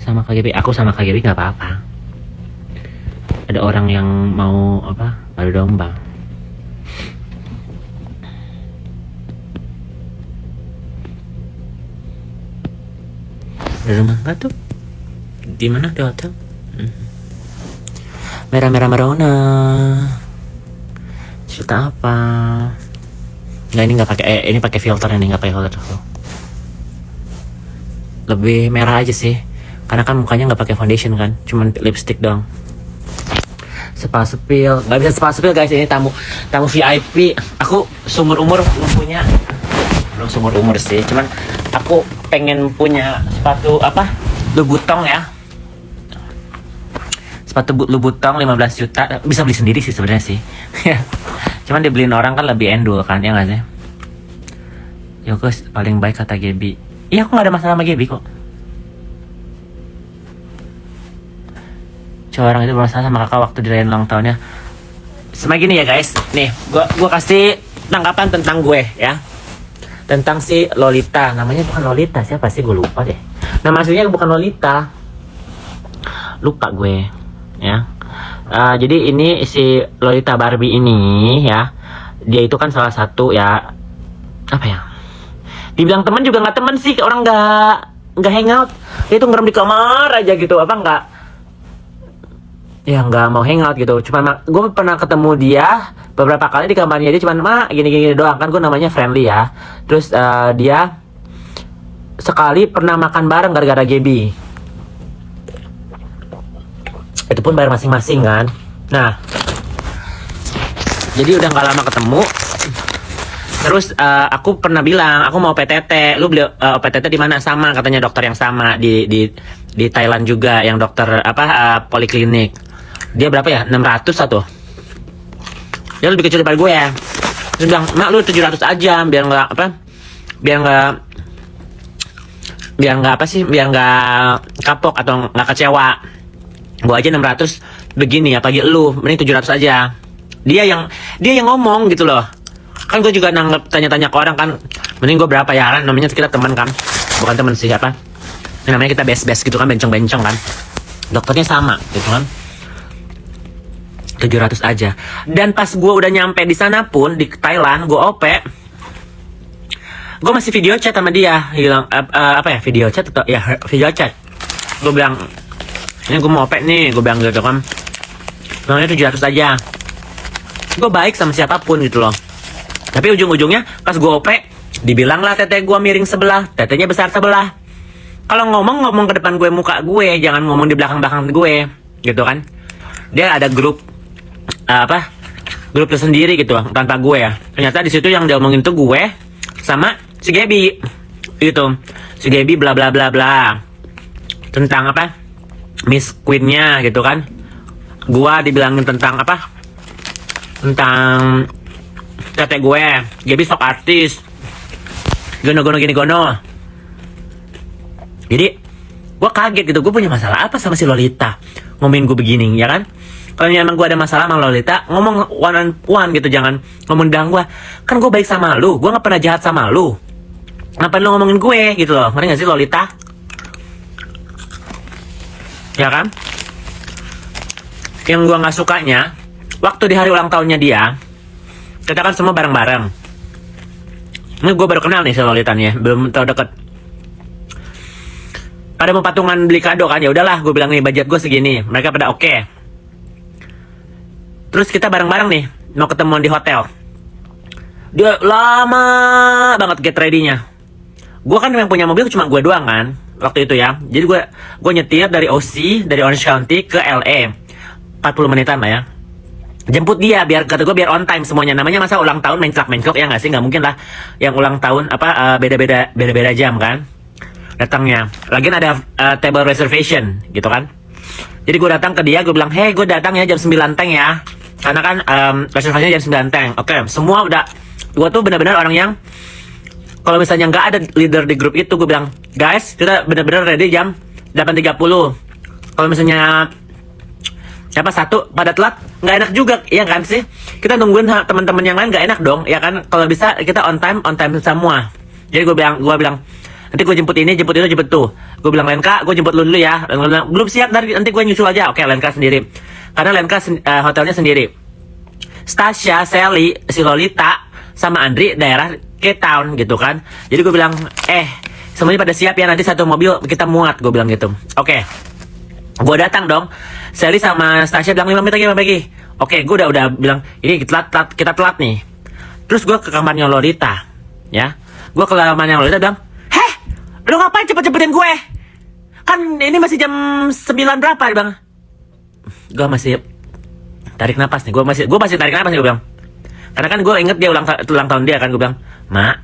sama KGB. Aku sama KGB nggak apa-apa. Ada orang yang mau apa? Adu domba. Ada rumah nggak tuh? Di mana di hotel? Merah-merah merona. Cerita apa? Nggak, ini nggak pakai. Ini pakai filter, ini nggak pakai filter. Lebih merah aja sih, karena kan mukanya nggak pakai foundation kan, cuman lipstick dong. Spa sepil, nggak bisa spa sepil guys, ini tamu VIP. Aku seumur umur belum seumur umur sih, cuman aku pengen punya sepatu apa, Louboutin ya, sepatu Louboutin 15 juta, bisa beli sendiri sih sebenarnya sih. Cuman dibeliin orang kan lebih endul kan, ya nggak sih? Yogos paling baik kata Gaby. Iya, aku gak ada masalah sama Gaby kok. Cuma orang itu bermasalah sama kakak waktu dirayain ulang tahunnya. Sama gini ya guys. Nih, gua kasih tanggapan tentang gue ya. Tentang si Lolita. Namanya bukan Lolita, siapa sih? Gue lupa deh. Nama aslinya bukan Lolita. Lupa gue ya. Jadi ini si Lolita Barbie ini ya. Dia itu kan salah satu ya, apa ya, dibilang teman juga nggak teman sih, orang nggak hangout. Dia tuh ngerem di kamar aja gitu, apa nggak mau hangout gitu. Cuman gue pernah ketemu dia beberapa kali di kamarnya dia, cuman gini doang kan. Gue namanya friendly ya. Terus dia sekali pernah makan bareng gara-gara Gaby. Itu pun bayar masing-masing kan. Nah, jadi udah nggak lama ketemu. Terus aku pernah bilang aku mau PTT, lu beli PTT di mana? Sama, katanya dokter yang sama di Thailand juga, yang dokter apa poliklinik. Dia berapa ya? 600 satu. Dia lebih kecil daripada gue ya. Terus bilang, "Mak, lu 700 aja biar nggak apa? Biar nggak kapok atau nggak kecewa. Gue aja 600 begini, apalagi lu, mending 700 aja." Dia yang ngomong gitu loh. Kan gue juga nanggep tanya-tanya ke orang kan, mending gue berapa ya kan, namanya kita teman kan, bukan teman sih apa, ini namanya kita best gitu kan, bencong kan. Dokternya sama gitu kan, 700 aja. Dan pas gue udah nyampe di sana pun di Thailand, gue OP, gue masih video chat sama dia, bilang apa ya, video chat atau ya video chat. Gue bilang, ini gue mau OP nih, gue bilang gitu kan, namanya 700 aja. Gue baik sama siapapun gitu loh. Tapi ujung-ujungnya pas gue OP, dibilang lah tete gue miring sebelah, tetenya besar sebelah. Kalau ngomong ke depan gue, muka gue, jangan ngomong di belakang gue, gitu kan. Dia ada grup grup tersendiri gitu tanpa gue ya. Ternyata di situ yang dia omongin tuh gue sama si Gaby gitu. Si Gaby bla bla bla bla tentang apa, Miss Queen-nya gitu kan. Gua dibilangin tentang apa, tentang tete gue, Gaby sok artis, gono gini gono. Jadi gue kaget gitu, gue punya masalah apa sama si Lolita ngomongin gue begini ya kan. Kalau emang gue ada masalah sama Lolita, ngomong one on one gitu, jangan ngomong bilang gue, kan gue baik sama lu, gue gak pernah jahat sama lu, ngapain lu ngomongin gue gitu loh, ngerti gak sih Lolita? Ya kan. Yang gue gak sukanya, waktu di hari ulang tahunnya dia, kita kan semua bareng-bareng. Ini gue baru kenal nih si Lolita nih, belum terlalu deket. Pada mau patungan beli kado kan, ya udahlah, gue bilang nih budget gue segini, mereka pada oke. Terus kita bareng-bareng nih mau ketemuan di hotel. Dia lama banget get ready-nya. Gue kan yang punya mobil cuma gue doang kan waktu itu ya. Jadi gue nyetir dari OC, dari Orange County ke LA, 40 menitan lah ya. Jemput dia biar kata gue biar on time semuanya. Namanya masa ulang tahun menclok ya nggak sih, nggak mungkin lah yang ulang tahun apa beda-beda jam kan datangnya. Lagian ada table reservation gitu kan. Jadi gue datang ke dia, gue bilang, "Hey, gue datang ya jam 9 teng ya." Karena kan reservasinya jam 9 teng. Oke, semua udah. Gue tuh benar-benar orang yang kalau misalnya nggak ada leader di grup itu, gue bilang, "Guys, kita benar-benar ready jam 8.30." Kalau misalnya siapa satu pada telat, nggak enak juga, ya kan sih? Kita nungguin teman-teman yang lain nggak enak dong, ya kan? Kalau bisa kita on time semua. Jadi gue bilang, nanti gue jemput ini, jemput itu, jemput tuh. Gue bilang Lenka, gue jemput lu dulu ya. Lenka bilang belum siap, nanti gue nyusul aja. Oke, Lenka sendiri, karena Lenka hotelnya sendiri. Stasia, Sally, si Lolita, sama Andri daerah Cape Town gitu kan. Jadi gue bilang, semuanya pada siap ya, nanti satu mobil kita muat. Gue bilang gitu. Oke. Gue datang dong. Sally sama Stasia bilang 5 menit lagi. Oke, gue udah bilang ini kita telat nih. Terus gue ke kamarnya Lolita, ya. Gue ke kamarnya Lolita bilang, lu ngapain cepet-cepetin gue? Kan ini masih jam 9 berapa? Dia bilang, gue masih tarik napas nih, gue masih tarik napas nih, gue bilang. Karena kan gue inget dia ulang tahun dia kan, gue bilang, Mak,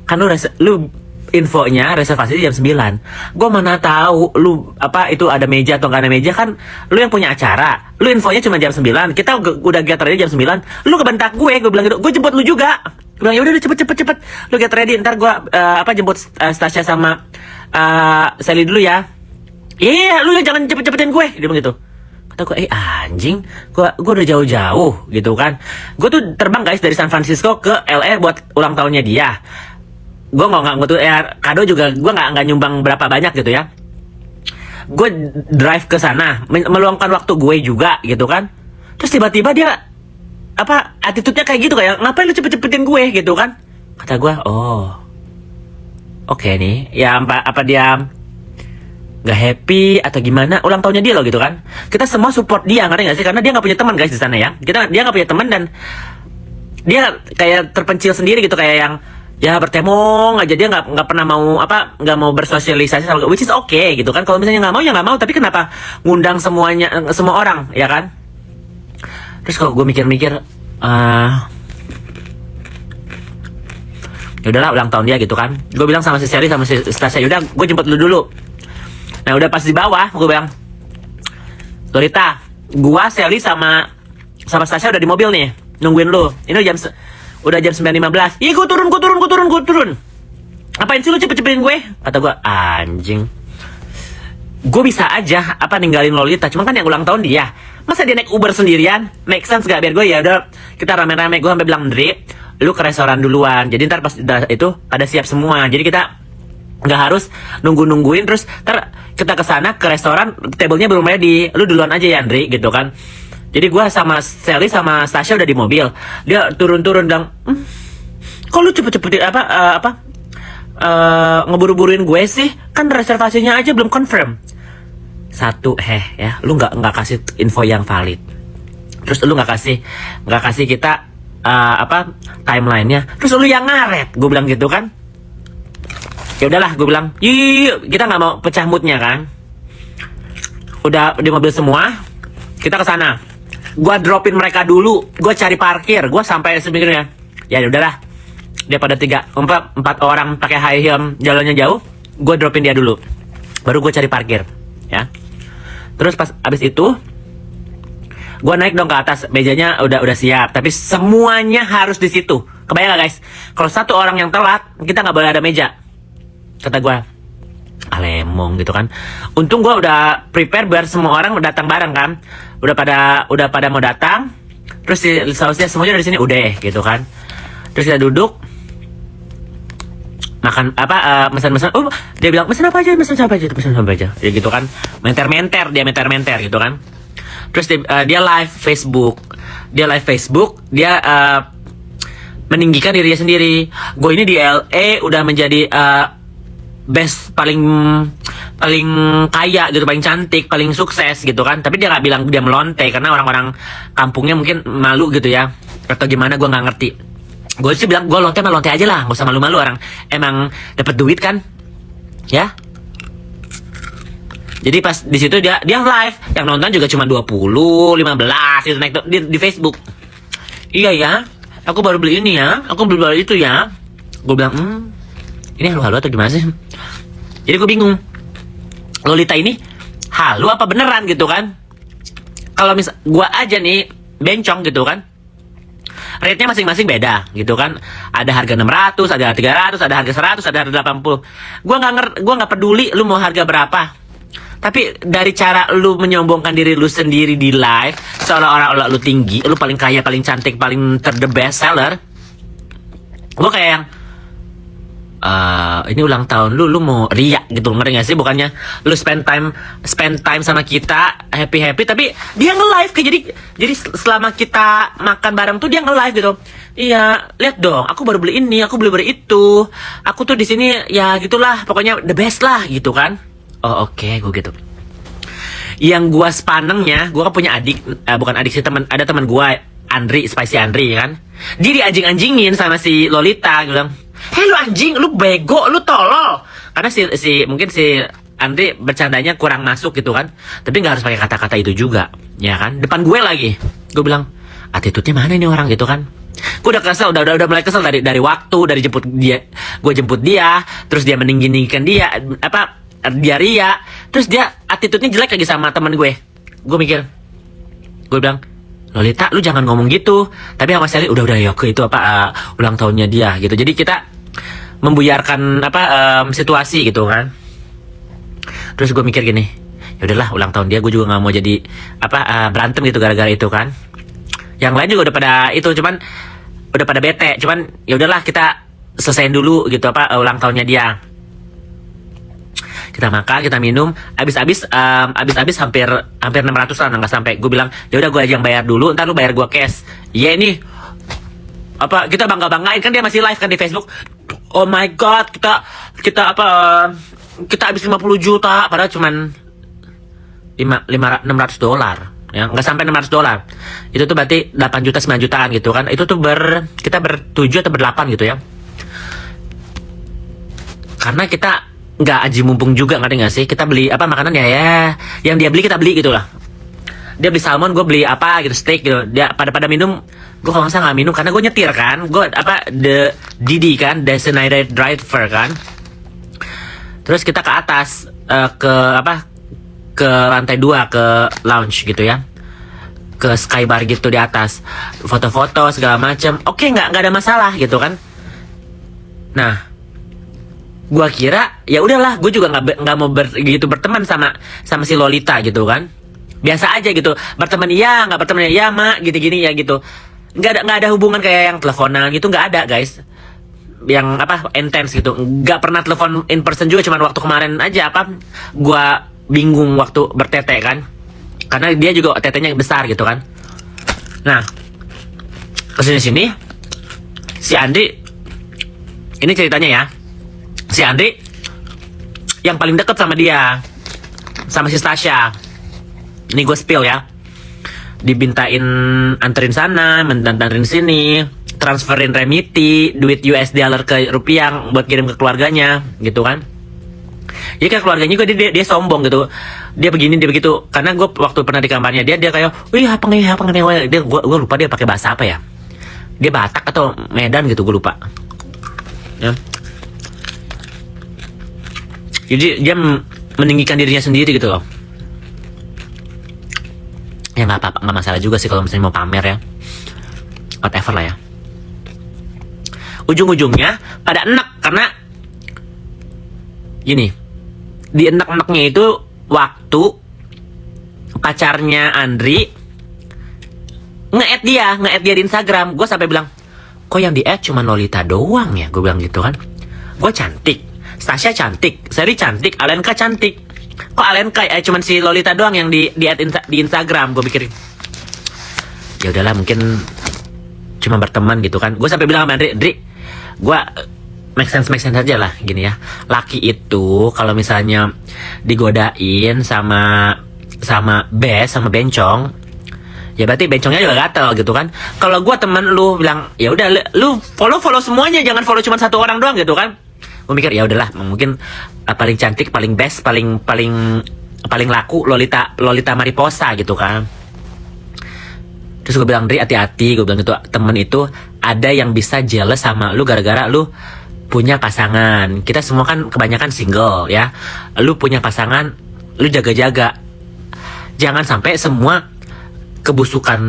kan lu infonya reservasi jam 9. Gue mana tahu lu apa itu ada meja atau nggak ada meja, kan lu yang punya acara. Lu infonya cuma jam 9. Kita udah get ready jam 9. Lu kebentak gue bilang gitu. Gue jemput lu juga. Gue bilang ya udah cepet. Lu get ready, ntar gue jemput Stasia sama Sally dulu ya. Iya, lu jangan cepet-cepetin gue. Dia bilang gitu. Kata gue, anjing, gue udah jauh-jauh gitu kan. Gue tuh terbang guys dari San Francisco ke LA buat ulang tahunnya dia. Gue nggak tuh kado juga gue nggak nyumbang berapa banyak gitu ya. Gue drive ke sana, meluangkan waktu gue juga gitu kan. Terus tiba-tiba dia attitude-nya kayak gitu, kayak ngapain lu cepet-cepetin gue gitu kan. Kata gue, oke nih, ya apa dia gak happy atau gimana ulang tahunnya dia loh gitu kan. Kita semua support dia, ngerti gak sih? Karena dia gak punya teman guys di sana ya. Dia gak punya teman dan dia kayak terpencil sendiri gitu, kayak yang ya bertemong aja. Dia nggak pernah mau nggak mau bersosialisasi sama, which is okay gitu kan. Kalau misalnya nggak mau ya nggak mau, tapi kenapa ngundang semua orang ya kan? Terus kalau gue mikir-mikir, ya udahlah ulang tahun dia gitu kan. Gue bilang sama si Sherry sama si Stasia, yaudah gue jemput lu dulu. Nah udah pas di bawah gue bilang, Lolita, gua, Sally sama Stasia udah di mobil nih nungguin lu. Ini udah jam 9.15. Ih, gue turun. Apain sih lu cepet-cepetin gue? Kata gue, anjing. Gue bisa aja ninggalin Lolita, cuma kan yang ulang tahun dia. Masa dia naik Uber sendirian? Make sense gak? Biar gue ya udah kita rame-rame. Gue sampai bilang, Ndri, lu ke restoran duluan. Jadi ntar pas itu pada siap semua. Jadi kita nggak harus nungguin terus ntar kita kesana ke restoran, tablenya belum ready. Lu duluan aja ya, Ndri, gitu kan. Jadi gue sama Sally sama Stasia udah di mobil. Dia turun-turun bilang, kok lu cepet-cepetin ngeburu-buruin gue sih? Kan reservasinya aja belum confirm. Satu, ya, lu nggak kasih info yang valid. Terus lu nggak kasih kita timelinenya. Terus lu yang ngaret, gue bilang gitu kan. Ya udahlah, gue bilang, yuk, kita nggak mau pecah moodnya kan. Udah di mobil semua, kita ke sana. Gue dropin mereka dulu, gue cari parkir, gue sampai seminggunya. Ya udahlah, dia pada 4 orang pakai high heel, jalannya jauh, gue dropin dia dulu. Baru gue cari parkir, ya. Terus pas abis itu, gue naik dong ke atas, mejanya udah siap, tapi semuanya harus di situ. Kebayang gak guys? Kalau satu orang yang telat, kita nggak boleh ada meja. Kata gue, alemong gitu kan. Untung gue udah prepare biar semua orang datang bareng kan. Udah pada mau datang. Terus sausnya semuanya dari sini udah gitu kan. Terus kita duduk makan mesen. Dia bilang mesen apa aja. Ya gitu kan. Menter gitu kan. Terus dia live Facebook. Dia meninggikan dirinya sendiri. Gue ini di LA udah menjadi best, paling kaya gitu, paling cantik, paling sukses gitu kan. Tapi dia nggak bilang dia melonte karena orang-orang kampungnya mungkin malu gitu ya, atau gimana, gue nggak ngerti. Gue sih bilang gue lonte aja lah, nggak usah malu-malu, orang emang dapat duit kan ya. Jadi pas di situ dia live, yang nonton juga cuma 20, 15 gitu, naik di Facebook. Iya ya, aku baru beli ini ya, aku baru beli itu ya. Gue bilang ini halu-halu atau gimana sih? Jadi gue bingung, Lolita ini halu apa beneran gitu kan? Kalau gue aja nih bencong gitu kan, rate-nya masing-masing beda gitu kan. Ada harga 600, ada 300, ada harga 100, ada harga 80. Gue nggak peduli lu mau harga berapa. Tapi dari cara lu menyombongkan diri lu sendiri di live, seolah-olah lu tinggi, lu paling kaya, paling cantik, paling the best seller. Gue kayak yang ini ulang tahun lu mau riak gitu, ngerti gak sih? Bukannya lu spend time sama kita, happy tapi dia nge-live kayak jadi selama kita makan bareng tuh dia nge-live gitu. Iya, lihat dong, aku baru beli ini, aku beli itu, aku tuh di sini ya gitulah, pokoknya the best lah gitu kan. Oh oke, gue gitu. Yang gua sepanengnya, gua kan punya adik, bukan adik sih, ada teman gua, Andri, Spicy Andri kan. Dia dianjing-anjingin sama si Lolita, gue bilang, "Hei lu anjing, lu bego, lu tolol." Karena mungkin si Andri bercandanya kurang masuk gitu kan. Tapi nggak harus pakai kata-kata itu juga, ya kan? Depan gue lagi. Gue bilang, "Attitude-nya mana ini orang?" gitu kan. Gue udah kesel, udah mulai kesel dari waktu, dari jemput dia, gue jemput dia, terus dia meninggikan dia, dia ria, terus dia attitude-nya jelek lagi sama teman gue. Gue mikir, gue bilang, "Lolita, lu jangan ngomong gitu." Tapi sama Sally udah ya ke itu ulang tahunnya dia gitu. Jadi kita membuyarkan situasi gitu kan. Terus gue mikir gini, ya udahlah ulang tahun dia, gue juga nggak mau jadi berantem gitu gara-gara itu kan. Yang lain juga udah pada itu, udah pada bete, cuman ya udahlah kita selesaiin dulu gitu ulang tahunnya dia. Kita makan, kita minum, habis hampir 600 lah, nggak sampai. Gue bilang, ya udah gue aja yang bayar dulu, ntar lu bayar gue cash. Iya ini kita banggain kan, dia masih live kan di Facebook. Oh my god, kita habis 50 juta padahal cuman 600 dolar. Ya, nggak sampai 600 dolar. Itu tuh berarti 8 juta 9 jutaan gitu kan. Itu tuh kita ber-7 atau ber-8 gitu ya. Karena kita nggak aji mumpung juga, ngerti nggak sih? Kita beli makanan ya yang dia beli kita beli gitu lah. Dia beli salmon, gue beli gitu, steak gitu. Dia pada minum, gue kalau nggak minum karena gue nyetir kan. Gue the Didi kan, designated driver kan. Terus kita ke atas ke lantai 2 ke lounge gitu ya, ke sky bar gitu di atas, foto-foto segala macam. Oke, nggak ada masalah gitu kan. Nah, gua kira ya udahlah, gue juga nggak mau berteman sama si Lolita gitu kan. Biasa aja gitu, berteman iya, nggak berteman ya mak, gini-gini ya gitu. Nggak ada hubungan kayak yang teleponan gitu, nggak ada guys. Yang intens gitu, nggak pernah telepon in person juga, cuman waktu kemarin aja gua bingung waktu bertete kan, karena dia juga tetenya besar gitu kan. Nah, kesini si Andri, ini ceritanya ya, si Andri yang paling deket sama dia, sama si Tasya. Ini gue spill ya, dibintain anterin sana, anterin sini, transferin remiti, duit US dollar ke rupiah buat kirim ke keluarganya gitu kan. Jadi kan keluarganya juga dia sombong gitu, dia begini dia begitu. Karena gue waktu pernah di kamarnya dia kayak, wih apa nih dia, gue lupa dia pakai bahasa apa ya, dia Batak atau Medan gitu, gue lupa ya. Jadi dia meninggikan dirinya sendiri gitu loh. Ya nggak apa-apa, nggak masalah juga sih kalau misalnya mau pamer ya, whatever lah ya. Ujung-ujungnya pada enak, karena gini, di enak-enaknya itu waktu pacarnya Andri nge-add dia di Instagram. Gue sampai bilang, kok yang di-add cuma Lolita doang ya, gue bilang gitu kan. Gue cantik, Stasya cantik, Seri cantik, Alenka cantik, kok Alenka cuman si Lolita doang yang di-add di Instagram. Gue pikirin, ya udahlah mungkin cuma berteman gitu kan. Gue sampai bilang sama Andri, gue make sense aja lah gini ya. Laki itu kalau misalnya digodain sama bencong, ya berarti bencongnya juga gatel gitu kan. Kalau gue temen lu bilang, ya udah lu follow semuanya, jangan follow cuma satu orang doang gitu kan. Gue mikir ya udahlah, mungkin paling cantik, paling best, paling laku Lolita Mariposa gitu kan. Terus gue bilang, Dri hati-hati, gue bilang gitu, temen itu ada yang bisa jealous sama lu gara-gara lu punya pasangan. Kita semua kan kebanyakan single ya. Lu punya pasangan, lu jaga-jaga. Jangan sampai semua kebusukan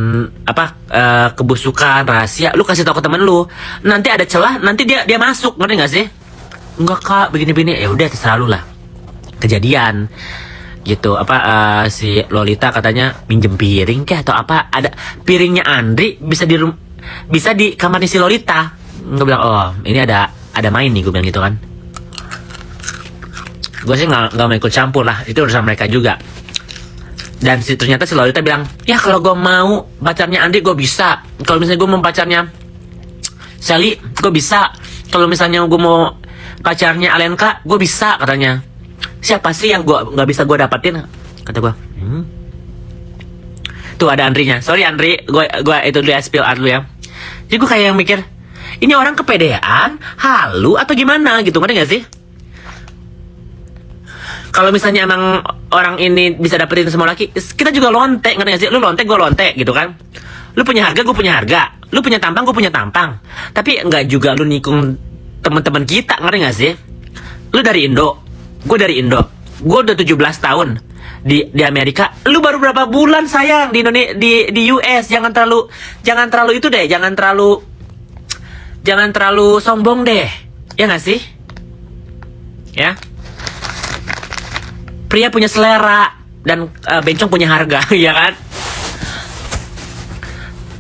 rahasia lu kasih tau ke temen lu. Nanti ada celah, nanti dia masuk, ngerti gak sih? Enggak kak, begini-begini. Ya udah terserah lu lah. Kejadian gitu si Lolita katanya minjem piring kayak atau apa, ada piringnya Andri bisa di kamarnya si Lolita. Gue bilang, oh ini ada main nih, gue bilang gitu kan. Gue sih nggak mau ikut campur lah, itu urusan mereka juga. Dan ternyata si Lolita bilang, ya kalau gue mau pacarnya Andri gue bisa, kalau misalnya gue mau pacarnya Sally gue bisa, kalau misalnya gue mau pacarnya Alenka gue bisa, katanya. Siapa sih yang gue nggak bisa gue dapetin, kata gue. Tuh ada Andrinya, sorry Andri, gue itu dulu ya, spill art dulu ya. Jadi gue kayak yang mikir, ini orang kepedean, halu atau gimana gitu, ngerti gak sih? Kalau misalnya emang orang ini bisa dapetin semua laki, kita juga lontek, ngerti gak sih? Lu lontek, gue lontek gitu kan. Lu punya harga, gue punya harga. Lu punya tampang, gue punya tampang. Tapi nggak juga lu nikung teman-teman kita, ngerti gak sih? Lu dari Indo, gue dari Indo. Gue udah 17 tahun di Amerika. Lu baru berapa bulan sayang di Indonesia, di US. Jangan terlalu itu deh, jangan terlalu sombong deh. Ya gak sih? Ya. Pria punya selera dan bencong punya harga, ya kan?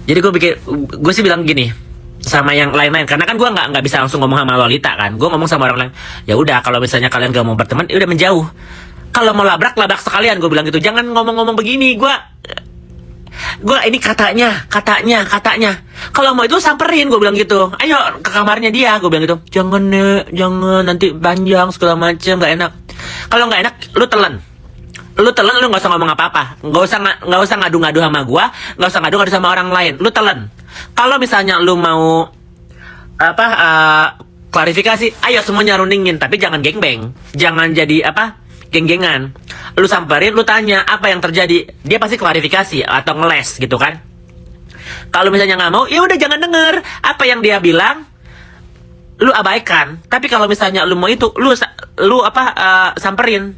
Jadi gue sih bilang gini sama yang lain-lain, karena kan gue nggak bisa langsung ngomong sama Lolita kan. Gue ngomong sama orang lain, ya udah kalau misalnya kalian gak mau berteman, ya udah menjauh. Kalau mau labrak sekalian, gue bilang gitu. Jangan ngomong-ngomong begini. Gue ini katanya. Kalau mau itu samperin, gue bilang gitu. Ayo ke kamarnya dia, gue bilang gitu. Jangan nanti panjang segala macam, nggak enak. Kalau nggak enak, lu telan, lu nggak usah ngomong apa-apa, nggak usah ngadu-ngadu sama gue, nggak usah ngadu-ngadu sama orang lain, lu telan. Kalau misalnya lu mau klarifikasi, ayo semuanya runingin, tapi jangan gengbeng, jangan jadi geng-gengan. Lu samperin, lu tanya apa yang terjadi, dia pasti klarifikasi atau ngeles gitu kan. Kalau misalnya nggak mau, ya udah jangan denger apa yang dia bilang, lu abaikan. Tapi kalau misalnya lu mau itu, lu samperin,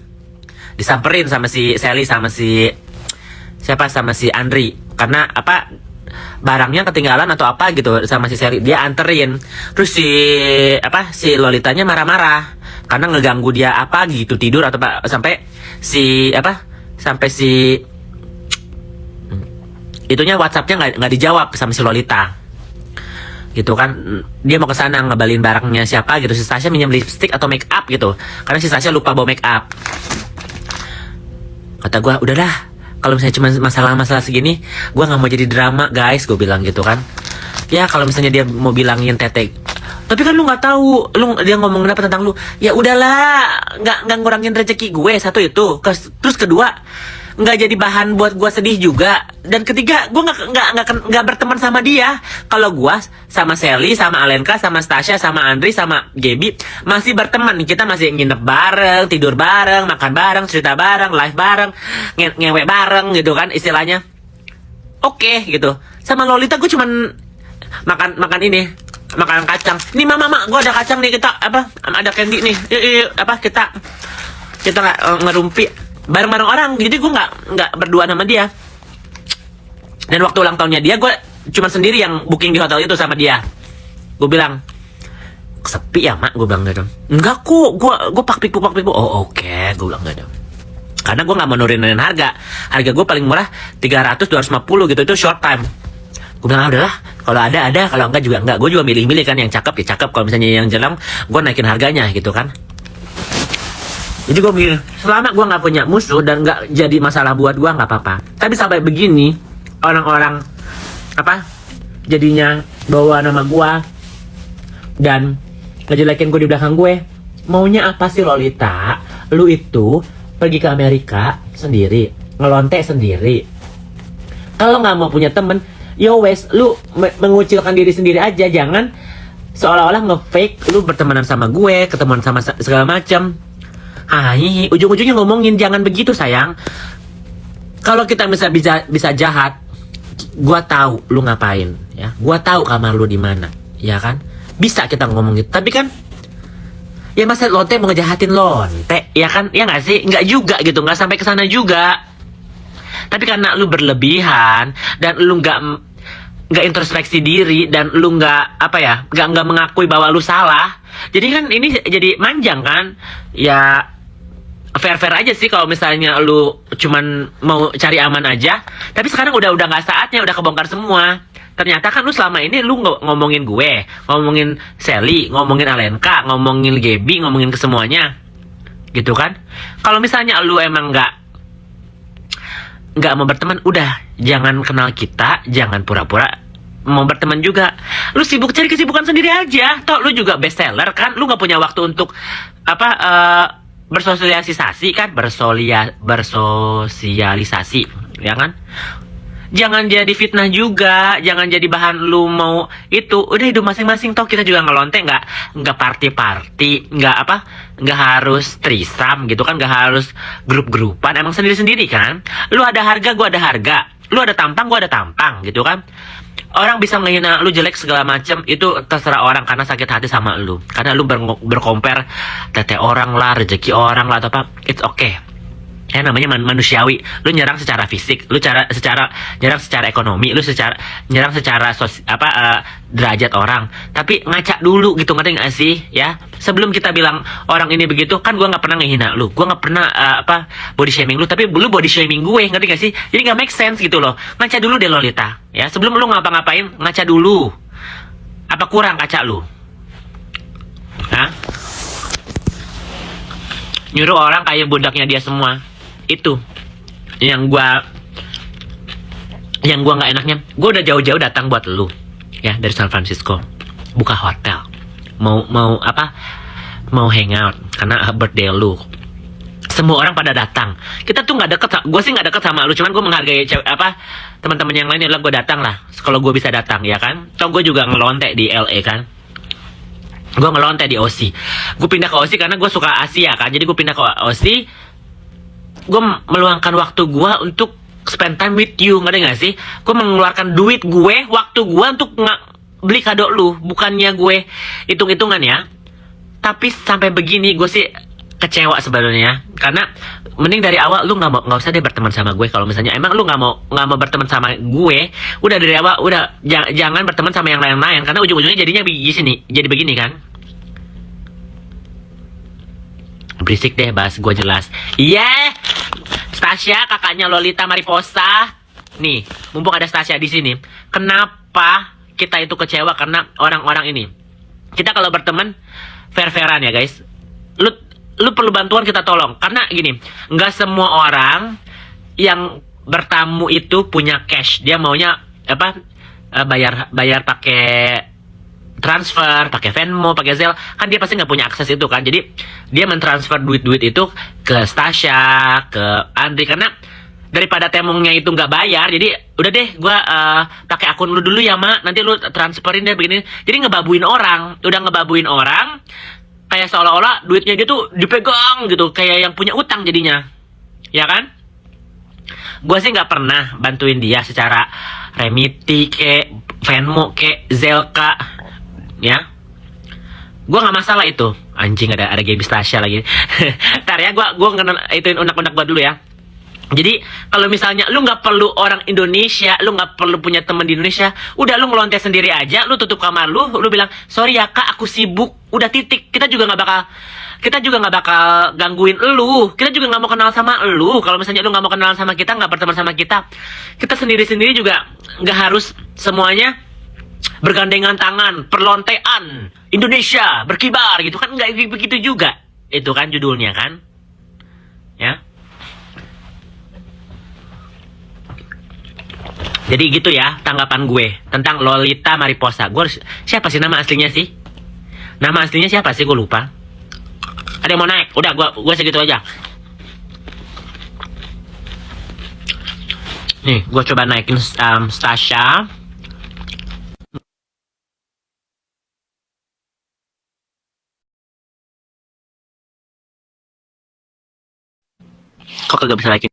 disamperin sama si Sally, sama si Andri, karena barangnya ketinggalan atau apa gitu sama si Sally, dia anterin. Terus si Lolitanya marah-marah karena ngeganggu dia gitu tidur atau sampai si itunya WhatsAppnya nggak dijawab sama si Lolita gitu kan. Dia mau ke sana ngebalin barangnya siapa gitu, si Stasya minjem lipstick atau make up gitu, karena si Stasya lupa bawa make up. Kata gue, udahlah, kalau misalnya cuma masalah segini, gue nggak mau jadi drama guys, gue bilang gitu kan. Ya kalau misalnya dia mau bilangin Tete, tapi kan lu nggak tahu, dia ngomongin apa tentang lu, ya udahlah, nggak ngurangin rezeki gue, satu itu. Terus kedua, nggak jadi bahan buat gue sedih juga. Dan ketiga, gue nggak berteman sama dia. Kalau gue sama Sally, sama Alenka, sama Stasya, sama Andri, sama Gaby masih berteman. Kita masih nginep bareng, tidur bareng, makan bareng, cerita bareng, live bareng, ngewe bareng gitu kan istilahnya. Oke gitu. Sama Lolita gue cuman makan ini, makanan kacang. Nih mama, gue ada kacang nih, kita ada candy nih. Kita ngerumpi bareng-bareng orang. Jadi gue nggak berdua sama dia. Dan waktu ulang tahunnya dia, gue cuma sendiri yang booking di hotel itu sama dia. Gue bilang, sepi ya mak, gue bilang gitu. Enggak kok, gue pak piku. Oh oke, gue bilang gitu. Karena gue nggak mau nurunin harga gue paling murah 300-250 gitu, itu short time. Gue bilang udahlah, kalau ada, kalau enggak juga enggak. Gue juga milih-milih kan, yang cakep ya cakep, kalau misalnya yang jelang gue naikin harganya gitu kan. Jadi gue mikir, selama gue nggak punya musuh dan nggak jadi masalah buat gue, nggak apa-apa. Tapi sampai begini, orang-orang jadinya bawa nama gue dan ngejelekin gue di belakang gue. Maunya apa sih Lolita? Lu itu pergi ke Amerika sendiri, ngelontek sendiri. Kalau nggak mau punya temen, yo wes, lu mengucilkan diri sendiri aja. Jangan seolah-olah nge-fake lu bertemanan sama gue, ketemuan sama segala macam. Ujung-ujungnya ngomongin, jangan begitu sayang. Kalau kita bisa jahat, gua tahu lu ngapain, ya. Gua tahu kamar lu di mana, ya kan? Bisa kita ngomong gitu. Tapi kan, ya masa lonte mau ngejahatin lonte, ya kan? Ya nggak sih? Nggak juga gitu, nggak sampai ke sana juga. Tapi karena lu berlebihan dan lu nggak introspeksi diri dan lu nggak mengakui bahwa lu salah. Jadi kan ini jadi manjang kan? Ya fair aja sih kalau misalnya lu cuman mau cari aman aja. Tapi sekarang udah nggak saatnya, udah kebongkar semua. Ternyata kan lu selama ini lu ngomongin gue, ngomongin Sally, ngomongin Alenka, ngomongin Gaby, ngomongin ke semuanya. gitu kan? Kalau misalnya lu emang nggak mau berteman, udah jangan kenal kita, jangan pura-pura mau berteman juga. Lu sibuk cari kesibukan sendiri aja. Toh lu juga bestseller kan, lu nggak punya waktu untuk apa bersosialisasi kan, bersosialisasi, ya kan? Jangan jadi fitnah juga, jangan jadi bahan lu mau itu. Udah hidup masing-masing, toh kita juga ngelonte, nggak party-party, nggak harus trisam gitu kan, nggak harus grup-grupan, emang sendiri-sendiri kan. Lu ada harga, gua ada harga. Lu ada tampang, gua ada tampang gitu kan. Orang bisa menghina lu jelek segala macem, itu terserah orang karena sakit hati sama lu. Karena lu berkompar tete orang lah, rezeki orang lah atau apa, it's okay. Ya namanya manusiawi. Lu nyerang secara fisik, lu nyerang secara ekonomi, lu nyerang secara derajat orang. Tapi ngaca dulu gitu, ngerti gak sih? Ya, sebelum kita bilang orang ini begitu, kan gua nggak pernah ngehina lu, gua nggak pernah body shaming lu, tapi lu body shaming gue, ngerti gak sih? Jadi nggak make sense gitu loh. Ngaca dulu deh Lolita, ya. Sebelum lu ngapa-ngapain, ngaca dulu. Apa kurang kaca lu? Hah? Nyuruh orang kayak budaknya dia semua. Itu yang gua nggak enaknya. Gua udah jauh-jauh datang buat lu, ya, dari San Francisco, buka hotel, mau hangout karena birthday lu. Semua orang pada datang. Kita tuh nggak deket. Gue sih nggak deket sama lu, cuman gue menghargai teman-teman yang lain. Adalah gue datang lah kalau gue bisa datang, ya kan. Toh gue juga ngelontek di LA kan. Gue ngelontek di OC. Gue pindah ke OC karena gue suka Asia kan. Jadi gue pindah ke OC. Gue meluangkan waktu gue untuk spend time with you, ngerti gak sih? Gue mengeluarkan duit gue, waktu gue untuk beli kado lu. Bukannya gue hitung-hitungan ya. Tapi sampai begini gue sih kecewa sebenarnya. Karena mending dari awal lu nggak usah deh berteman sama gue. Kalau misalnya emang lu nggak mau berteman sama gue, udah dari awal udah jangan berteman sama yang lain-lain. Karena ujung-ujungnya jadinya jadi begini kan. Berisik deh, bahas gue jelas. Stasia, kakaknya Lolita Mariposa. Nih, mumpung ada Stasia di sini. Kenapa kita itu kecewa? Karena orang-orang ini. Kita kalau berteman fair-fairan ya guys. Lu perlu bantuan, kita tolong. Karena gini, nggak semua orang yang bertamu itu punya cash. Dia maunya bayar pakai transfer, pakai Venmo, pakai Zelle, kan dia pasti nggak punya akses itu kan. Jadi dia mentransfer duit itu ke Stasia, ke Andri, karena daripada temongnya itu nggak bayar, jadi udah deh gue pakai akun lu dulu ya mak, nanti lu transferin deh begini. Jadi ngebabuin orang, kayak seolah-olah duitnya dia tuh dipegang gitu, kayak yang punya utang jadinya, ya kan? Gue sih nggak pernah bantuin dia secara remiti ke Venmo ke Zelka. Ya, gue nggak masalah itu. Anjing, ada game Stasia lagi. Ntar ya, gue ituin unek-unek gue dulu ya. Jadi kalau misalnya lu nggak perlu orang Indonesia, lu nggak perlu punya teman di Indonesia, udah lu ngelonte sendiri aja, lu tutup kamar lu bilang sorry ya kak, aku sibuk, udah titik. Kita juga nggak bakal gangguin lu. Kita juga nggak mau kenal sama lu. Kalau misalnya lu nggak mau kenal sama kita, nggak berteman sama kita sendiri juga nggak harus semuanya bergandengan tangan, perlontean, Indonesia berkibar gitu kan, nggak begitu juga. Itu kan judulnya kan, ya. Jadi gitu ya tanggapan gue tentang Lolita Mariposa. Siapa sih nama aslinya sih? Nama aslinya siapa sih? Gue lupa. Ada yang mau naik? Udah, gue segitu aja. Nih, gue coba naikin Stasia. Kok kagak bisa naikin?